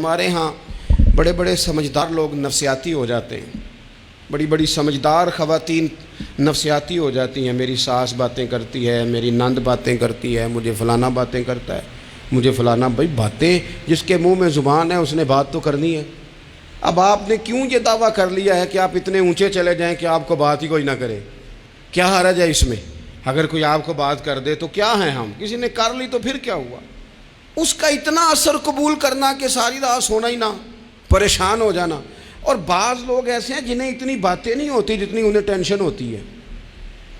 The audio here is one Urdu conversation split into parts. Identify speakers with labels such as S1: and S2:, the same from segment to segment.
S1: ہمارے ہاں بڑے بڑے سمجھدار لوگ نفسیاتی ہو جاتے ہیں، بڑی بڑی سمجھدار خواتین نفسیاتی ہو جاتی ہیں، میری ساس باتیں کرتی ہے، میری نند باتیں کرتی ہے، مجھے فلانا باتیں کرتا ہے، مجھے فلانا۔ بھائی باتیں، جس کے منہ میں زبان ہے اس نے بات تو کرنی ہے۔ اب آپ نے کیوں یہ دعویٰ کر لیا ہے کہ آپ اتنے اونچے چلے جائیں کہ آپ کو بات ہی کوئی نہ کرے؟ کیا حرج ہے اس میں؟ اگر کوئی آپ کو بات کر دے تو کیا ہے، ہم کسی نے کر لی تو پھر کیا ہوا؟ اس کا اتنا اثر قبول کرنا کہ ساری رات سونا ہی نہ، پریشان ہو جانا۔ اور بعض لوگ ایسے ہیں جنہیں اتنی باتیں نہیں ہوتی جتنی انہیں ٹینشن ہوتی ہے،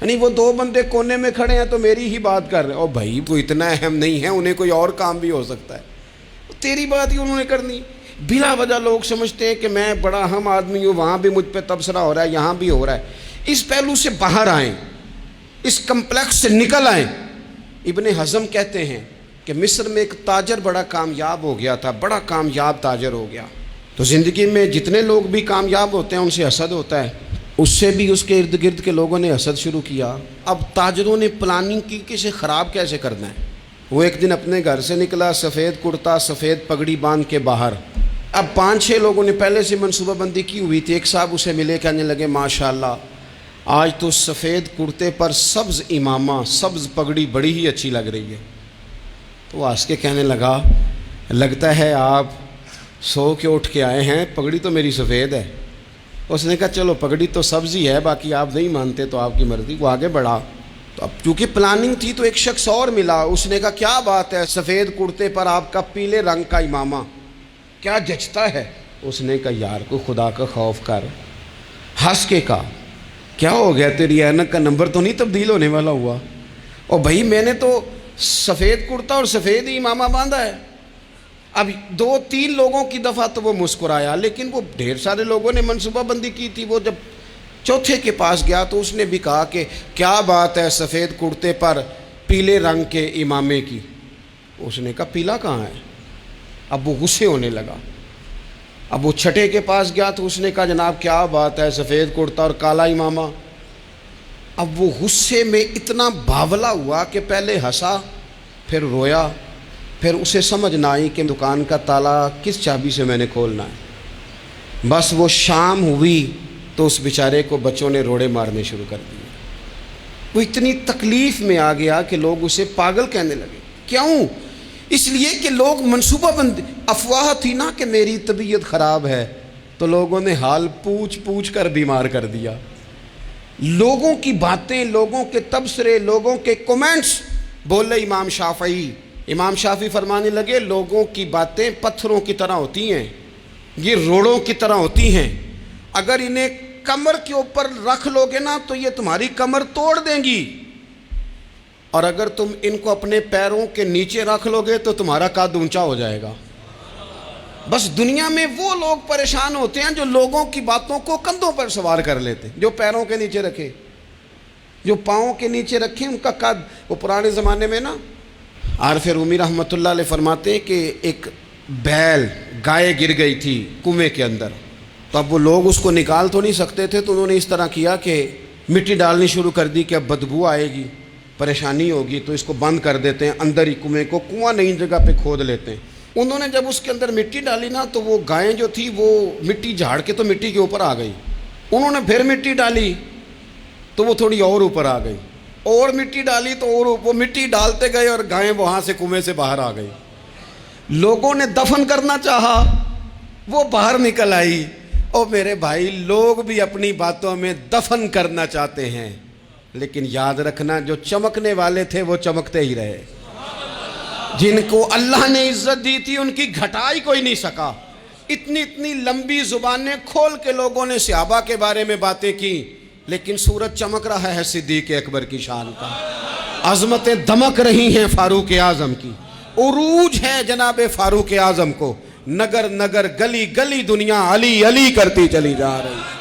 S1: یعنی وہ دو بندے کونے میں کھڑے ہیں تو میری ہی بات کر رہے ہیں، اور بھائی وہ اتنا اہم نہیں ہے، انہیں کوئی اور کام بھی ہو سکتا ہے، تیری بات ہی انہوں نے کرنی۔ بلا وجہ لوگ سمجھتے ہیں کہ میں بڑا اہم آدمی ہوں، وہاں بھی مجھ پہ تبصرہ ہو رہا ہے، یہاں بھی ہو رہا ہے۔ اس پہلو سے باہر آئیں، اس کمپلیکس سے نکل آئیں۔ ابن حزم کہتے ہیں کہ مصر میں ایک تاجر بڑا کامیاب ہو گیا تھا، بڑا کامیاب تاجر ہو گیا۔ تو زندگی میں جتنے لوگ بھی کامیاب ہوتے ہیں ان سے حسد ہوتا ہے، اس سے بھی اس کے ارد گرد کے لوگوں نے حسد شروع کیا۔ اب تاجروں نے پلاننگ کی کہ اسے خراب کیسے کرنا ہے۔ وہ ایک دن اپنے گھر سے نکلا، سفید کرتا سفید پگڑی باندھ کے باہر۔ اب 5-6 لوگوں نے پہلے سے منصوبہ بندی کی ہوئی تھی۔ ایک صاحب اسے ملے، کہنے لگے ماشاءاللہ آج تو سفید کرتے پر سبز امامہ، سبز پگڑی بڑی ہی اچھی لگ رہی ہے۔ تو وہ ہنس کے کہنے لگا لگتا ہے آپ سو کے اٹھ کے آئے ہیں، پگڑی تو میری سفید ہے۔ اس نے کہا چلو پگڑی تو سبز ہی ہے، باقی آپ نہیں مانتے تو آپ کی مرضی۔ وہ آگے بڑھا، تو اب چونکہ پلاننگ تھی تو ایک شخص اور ملا، اس نے کہا کیا بات ہے، سفید کرتے پر آپ کا پیلے رنگ کا امامہ کیا جچتا ہے؟ اس نے کہا یار کو خدا کا خوف کر۔ ہنس کے کہا کیا ہو گیا، تیری اینک کا نمبر تو نہیں تبدیل ہونے والا ہوا؟ اور بھائی میں نے تو سفید کرتا اور سفید ہی امامہ باندھا ہے۔ اب 2-3 لوگوں کی دفعہ تو وہ مسکرایا، لیکن وہ ڈھیر سارے لوگوں نے منصوبہ بندی کی تھی۔ وہ جب چوتھے کے پاس گیا تو اس نے بھی کہا کہ کیا بات ہے سفید کرتے پر پیلے رنگ کے امامے کی؟ اس نے کہا پیلا کہاں ہے؟ اب وہ غصے ہونے لگا۔ اب وہ چھٹے کے پاس گیا تو اس نے کہا جناب کیا بات ہے سفید کرتا اور کالا امامہ؟ اب وہ غصے میں اتنا باولا ہوا کہ پہلے ہنسا پھر رویا، پھر اسے سمجھ نہ آئی کہ دکان کا تالا کس چابی سے میں نے کھولنا ہے۔ بس وہ شام ہوئی تو اس بیچارے کو بچوں نے روڑے مارنے شروع کر دیے۔ وہ اتنی تکلیف میں آ گیا کہ لوگ اسے پاگل کہنے لگے۔ کیوں؟ اس لیے کہ لوگ منصوبہ بندی، افواہ تھی نا کہ میری طبیعت خراب ہے، تو لوگوں نے حال پوچھ پوچھ کر بیمار کر دیا۔ لوگوں کی باتیں، لوگوں کے تبصرے، لوگوں کے کومنٹس۔ بولے امام شافعی فرمانے لگے لوگوں کی باتیں پتھروں کی طرح ہوتی ہیں، یہ روڑوں کی طرح ہوتی ہیں، اگر انہیں کمر کے اوپر رکھ لو گے نا تو یہ تمہاری کمر توڑ دیں گی، اور اگر تم ان کو اپنے پیروں کے نیچے رکھ لو گے تو تمہارا قد اونچا ہو جائے گا۔ بس دنیا میں وہ لوگ پریشان ہوتے ہیں جو لوگوں کی باتوں کو کندھوں پر سوار کر لیتے ہیں، جو پیروں کے نیچے رکھے، جو پاؤں کے نیچے رکھے ان کا قد۔ وہ پرانے زمانے میں نا عارف رومی رحمۃ اللہ علیہ فرماتے ہیں کہ ایک بیل گائے گر گئی تھی کنویں کے اندر، تو اب وہ لوگ اس کو نکال تو نہیں سکتے تھے، تو انہوں نے اس طرح کیا کہ مٹی ڈالنی شروع کر دی کہ اب بدبو آئے گی، پریشانی ہوگی، تو اس کو بند کر دیتے ہیں اندر ہی، کنویں کو کنواں نئی جگہ پہ کھود لیتے ہیں۔ انہوں نے جب اس کے اندر مٹی ڈالی نا تو وہ گائیں جو تھی وہ مٹی جھاڑ کے تو مٹی کے اوپر آ گئی۔ انہوں نے پھر مٹی ڈالی تو وہ تھوڑی اور اوپر آ گئی، اور مٹی ڈالی تو اور وہ مٹی ڈالتے گئے اور گائیں وہاں سے کنویں سے باہر آ گئی۔ لوگوں نے دفن کرنا چاہا، وہ باہر نکل آئی۔ اور میرے بھائی لوگ بھی اپنی باتوں میں دفن کرنا چاہتے ہیں، لیکن یاد رکھنا جو چمکنے والے تھے وہ چمکتے ہی رہے، جن کو اللہ نے عزت دی تھی ان کی گھٹائی کوئی نہیں سکا۔ اتنی لمبی زبانیں کھول کے لوگوں نے صحابہ کے بارے میں باتیں کی، لیکن سورج چمک رہا ہے صدیق اکبر کی شان کا، عظمتیں دمک رہی ہیں فاروق اعظم کی، عروج ہے جناب فاروق اعظم کو، نگر نگر گلی گلی دنیا علی علی کرتی چلی جا رہی ہے۔